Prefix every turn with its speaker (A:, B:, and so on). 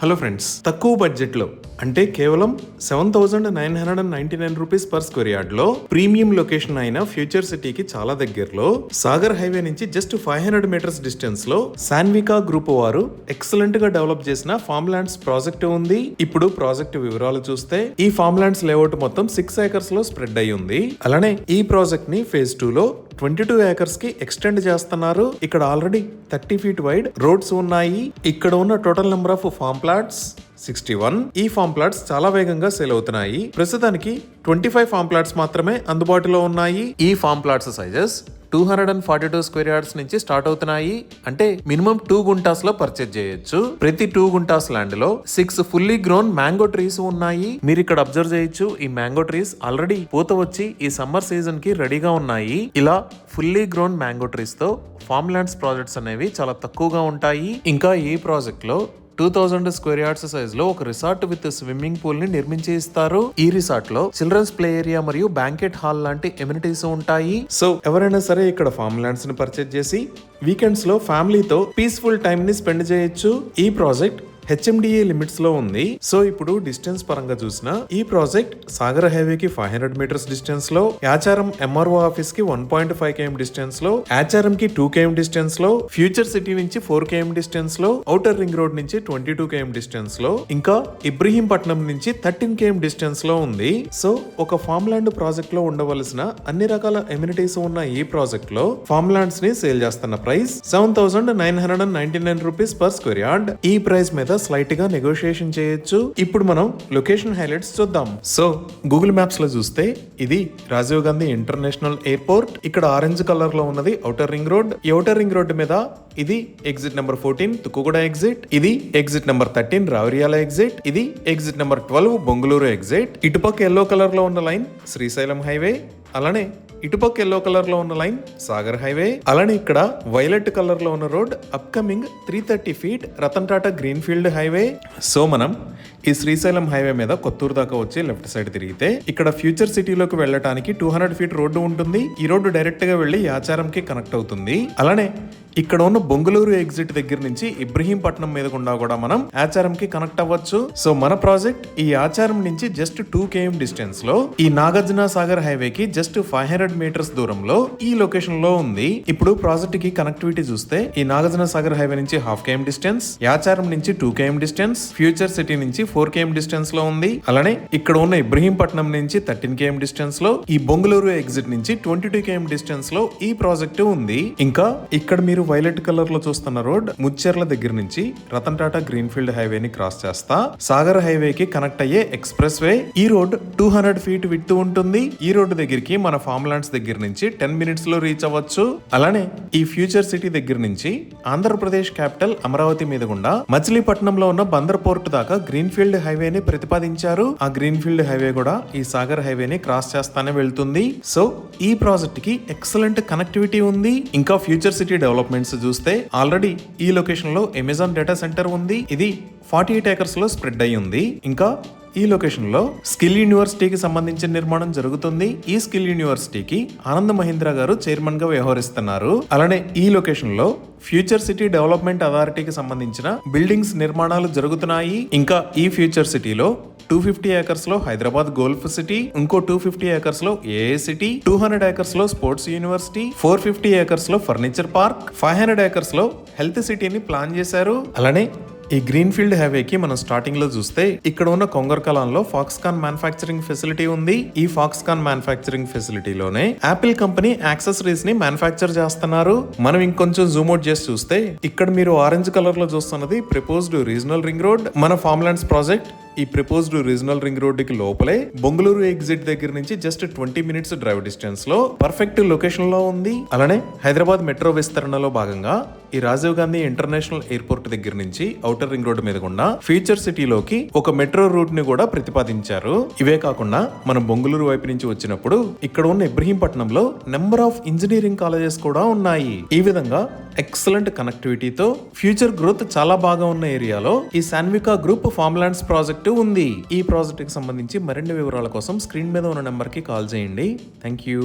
A: Hello friends, తక్కువ budget లో అంటే కేవలం 7,999 రూపీస్ పర్ స్క్వేర్ యార్డ్ లో ప్రీమియం లొకేషన్ అయిన ఫ్యూచర్ సిటీకి చాలా దగ్గరలో సాగర్ హైవే నుంచి జస్ట్ 500 మీటర్స్ డిస్టెన్స్ లో సాన్వికా గ్రూప్ వారు ఎక్సలెంట్ గా డెవలప్ చేసిన ఫార్మ్ ల్యాండ్స్ ప్రాజెక్ట్ ఉంది. ఇప్పుడు ప్రాజెక్ట్ వివరాలు చూస్తే ఈ ఫార్మ్ ల్యాండ్స్ లేఅవుట్ మొత్తం 6 ఏకర్స్ లో స్ప్రెడ్ అయి ఉంది. అలానే ఈ ప్రాజెక్ట్ ని ఫేజ్ 2 లో 22 ఏకర్స్ కి ఎక్స్టెండ్ చేస్తున్నారు. ఇక్కడ ఆల్రెడీ 30 ఫీట్ వైడ్ రోడ్స్ ఉన్నాయి. ఇక్కడ ఉన్న total number of farm plots 61. ఈ ఫార్మ్ ప్లాట్స్ చాలా వేగంగా సేల్ అవుతున్నాయి. ప్రస్తుతానికి 25 ఫార్మ్ ప్లాట్స్ మాత్రమే అందుబాటులో ఉన్నాయి. ఈ farm plots sizes 242 square yards నుంచి స్టార్ట్ అవుతున్నాయి. అంటే మినిమం 2 గుంటాస్ లో పర్చేజ్ చేయొచ్చు. ప్రతి 2 గుంటాస్ ల్యాండ్ లో 6 ఫుల్లీ గ్రోన్ మ్యాంగో ట్రీస్ ఉన్నాయి. మీరు ఇక్కడ అబ్జర్వ్ చేయొచ్చు. ఈ మ్యాంగో ట్రీస్ ఆల్రెడీ పూత వచ్చి ఈ సమ్మర్ సీజన్ కి రెడీగా ఉన్నాయి. ఇలా ఫుల్లీ గ్రోన్ మ్యాంగో ట్రీస్ తో ఫార్మ్ ల్యాండ్స్ ప్రాజెక్ట్స్ అనేవి చాలా తక్కువగా ఉంటాయి. ఇంకా ఈ ప్రాజెక్ట్ లో 2000 స్క్వేర్ యార్డ్స్ సైజ్ లో ఒక రిసార్ట్ విత్ స్విమ్మింగ్ పూల్ ని నిర్మించి ఇస్తారు. ఈ రిసార్ట్ లో చిల్డ్రన్స్ ప్లే ఏరియా మరియు బ్యాంకెట్ హాల్ లాంటి ఎమ్యూనిటీస్ ఉంటాయి. సో ఎవరైనా సరే ఇక్కడ ఫార్మ్ ల్యాండ్స్ ని పర్చేజ్ చేసి వీకెండ్స్ లో ఫ్యామిలీతో పీస్ఫుల్ టైం ని స్పెండ్ చేయొచ్చు. ఈ ప్రాజెక్ట్ HMDA లిమిట్స్ లో ఉంది. సో ఇప్పుడు డిస్టెన్స్ పరంగా చూసిన ఈ ప్రాజెక్ట్ సాగర్ హైవే కి 500 మీటర్స్ డిస్టెన్స్ లో, యాచారం MRO ఆఫీస్ కి 1.5 km డిస్టెన్స్ లో, యాచారం కి 2 km డిస్టెన్స్ లో, ఫ్యూచర్ సిటీ నుంచి 4 km డిస్టెన్స్ లో, ఔటర్ రింగ్ రోడ్ నుంచి 22 km డిస్టెన్స్ లో, ఇంకా ఇబ్రహీంపట్నం నుంచి 13 km డిస్టెన్స్ లో ఉంది. సో ఒక ఫార్మ్ ల్యాండ్ ప్రాజెక్ట్ లో ఉండవలసిన అన్ని రకాల ఎమ్యూనిటీస్ ఉన్న ఈ ప్రాజెక్ట్ లో ఫార్మ్ ల్యాండ్స్ ని సేల్ చేస్తున్న price 7,999 rupees per square yard. ఈ ప్రైస్ మీద స్లైట్ గా నెగోషియేషన్ చేయొచ్చు. ఇప్పుడు మనం లొకేషన్ హైలైట్స్ చూద్దాం. సో గూగుల్ మ్యాప్స్ లో చూస్తే ఇది రాజీవ్ గాంధీ ఇంటర్నేషనల్ ఎయిర్పోర్ట్. ఇక్కడ ఆరెంజ్ కలర్ లో ఉన్నది ఔటర్ రింగ్ రోడ్. ఈ ఔటర్ రింగ్ రోడ్ మీద ఇది ఎగ్జిట్ నెంబర్ 14 తుక్కుగూడ ఎగ్జిట్, ఇది ఎగ్జిట్ నెంబర్ 13 రావిర్యాల ఎగ్జిట్, ఇది ఎగ్జిట్ నెంబర్ 12 బొంగుళూరు ఎగ్జిట్. ఇటుపక్క ఎల్లో కలర్ లో ఉన్న లైన్ శ్రీశైలం హైవే, అలానే ఇటుపక్క ఎల్లో కలర్ లో ఉన్న లైన్ సాగర్ హైవే. అలానే ఇక్కడ వైలెట్ కలర్ లో ఉన్న road upcoming 330 feet Ratan Tata green field highway. So మనం ఈ శ్రీశైలం హైవే మీద కొత్తూరు దాకా వచ్చి లెఫ్ట్ సైడ్ తిరిగితే ఇక్కడ ఫ్యూచర్ సిటీలోకి వెళ్ళడానికి 200 ఫీట్ రోడ్డు ఉంటుంది. ఈ రోడ్డు డైరెక్ట్ గా వెళ్లి యాచారం కి కనెక్ట్ అవుతుంది. అలానే ఇక్కడ ఉన్న బొంగుళూరు ఎగ్జిట్ దగ్గర నుంచి ఇబ్రహీంపట్నం మీద గుండా కూడా మనం ఆచారం కి కనెక్ట్ అవ్వచ్చు. సో మన ప్రాజెక్ట్ ఈ ఆచారం నుంచి జస్ట్ 2 km డిస్టెన్స్ లో ఈ నాగార్జున సాగర్ హైవే కి జస్ట్ 500 మీటర్స్ దూరంలో ఈ లొకేషన్ లో ఉంది. ఇప్పుడు ప్రాజెక్ట్ కి కనెక్టివిటీ చూస్తే ఈ నాగార్జున సాగర్ హైవే నుంచి 1/2 km డిస్టెన్స్, యాచారం నుంచి 2 km డిస్టెన్స్, ఫ్యూచర్ సిటీ నుంచి 4 km డిస్టెన్స్ లో ఉంది. అలానే ఇక్కడ ఉన్న ఇబ్రహీంపట్నం నుంచి 13 km డిస్టెన్స్ లో, ఈ బొంగుళూరు ఎగ్జిట్ నుంచి 22 km డిస్టెన్స్ లో ఈ ప్రాజెక్ట్ ఉంది. ఇంకా ఇక్కడ మీరు వైలెట్ కలర్ లో చూస్తున్న రోడ్ ముచ్చెర్ల దగ్గర నుంచి Ratan Tata green field highway ని క్రాస్ చేస్తా సాగర్ హైవే కి కనెక్ట్ అయ్యే ఎక్స్ప్రెస్ వే. ఈ రోడ్ 200 ఫీట్ విడ్త్ ఉంటుంది. ఈ రోడ్డు దగ్గరికి మన ఫార్మ్ ల్యాండ్స్ దగ్గర నుంచి 10 మినిట్స్ లో రీచ్ అవ్వచ్చు. అలానే ఈ ఫ్యూచర్ సిటీ దగ్గర నుంచి ఆంధ్రప్రదేశ్ క్యాపిటల్ అమరావతి మీద గుండా మచిలీపట్నంలో ఉన్న బందర్ పోర్ట్ దాకా గ్రీన్ ఫీల్డ్ హైవే ని ప్రతిపాదించారు. ఆ గ్రీన్ ఫీల్డ్ హైవే కూడా ఈ సాగర్ హైవే ని క్రాస్ చేస్తానే వెళ్తుంది. సో ఈ ప్రాజెక్ట్ కి ఎక్సలెంట్ కనెక్టివిటీ ఉంది. ఇంకా ఫ్యూచర్ సిటీ డెవలప్మెంట్ చూస్తే ఆల్రెడీ ఈ లొకేషన్ లో అమెజాన్ డేటా సెంటర్ ఉంది. ఇది 48 ఏకర్స్ లో స్ప్రెడ్ అయి ఉంది. ఇంకా ఈ లొకేషన్ లో స్కిల్ యూనివర్సిటీకి సంబంధించిన నిర్మాణం జరుగుతుంది. ఈ స్కిల్ యూనివర్సిటీకి ఆనంద్ మహీంద్రా గారు చైర్మన్ గా వ్యవహరిస్తున్నారు. అలానే ఈ లొకేషన్ లో ఫ్యూచర్ సిటీ డెవలప్మెంట్ అథారిటీకి సంబంధించిన బిల్డింగ్స్ నిర్మాణాలు జరుగుతున్నాయి. ఇంకా ఈ ఫ్యూచర్ సిటీలో 250 ఏకర్స్ లో హైదరాబాద్ గోల్ఫ్ సిటీ, ఇంకో 250 ఏకర్స్ లో ఏఏ సిటీ, 200 ఏకర్స్ లో స్పోర్ట్స్ యూనివర్సిటీ, 450 ఏకర్స్ లో ఫర్నిచర్ పార్క్, 500 ఏకర్స్ లో హెల్త్ సిటీని ప్లాన్ చేశారు. అలానే ఈ గ్రీన్ ఫీల్డ్ హైవే కి మనం స్టార్టింగ్ లో చూస్తే ఇక్కడ ఉన్న కొంగర్కలాన్ లో ఫాక్స్కాన్ మ్యానుఫ్యాక్చరింగ్ ఫెసిలిటీ ఉంది. ఈ ఫాక్స్కాన్ మ్యానుఫ్యాక్చరింగ్ ఫెసిలిటీలోనే యాపిల్ కంపెనీ యాక్సెసరీస్ ని మ్యానుఫ్యాక్చర్ చేస్తున్నారు. మనం ఇంకొంచెం జూమ్ అవుట్ చేసి చూస్తే ఇక్కడ మీరు ఆరెంజ్ కలర్ లో చూస్తున్నది ప్రపోజ్డ్ రీజనల్ రింగ్ రోడ్. మన ఫార్మ్ ల్యాండ్స్ ప్రాజెక్ట్ ఈ ప్రపోజ్డ్ రీజనల్ రింగ్ రోడ్ కి లోపలే బొంగుళూరు ఎగ్జిట్ దగ్గర నుంచి జస్ట్ 20 మినిట్స్ డ్రైవ్ డిస్టెన్స్ లో పర్ఫెక్ట్ లొకేషన్ లో ఉంది. అలానే హైదరాబాద్ మెట్రో విస్తరణలో భాగంగా ఈ రాజీవ్ గాంధీ ఇంటర్నేషనల్ ఎయిర్పోర్ట్ దగ్గర నుంచి ఔటర్ రింగ్ రోడ్ మీద గుండా ఫ్యూచర్ సిటీలోకి ఒక మెట్రో రూట్ ని కూడా ప్రతిపాదించారు. ఇవే కాకుండా మనం బొంగుళూరు వైపు నుంచి వచ్చినప్పుడు ఇక్కడ ఉన్న ఇబ్రహీంపట్నంలో నెంబర్ ఆఫ్ ఇంజనీరింగ్ కాలేజెస్ కూడా ఉన్నాయి. ఈ విధంగా ఎక్సలెంట్ కనెక్టివిటీతో ఫ్యూచర్ గ్రోత్ చాలా బాగా ఉన్న ఏరియాలో ఈ సాన్వికా గ్రూప్ ఫార్మ్ ల్యాండ్స్ ప్రాజెక్ట్ ఉంది. ఈ ప్రాజెక్ట్ కి సంబంధించి మరిన్ని వివరాల కోసం స్క్రీన్ మీద ఉన్న నెంబర్ కి కాల్ చేయండి. Thank you.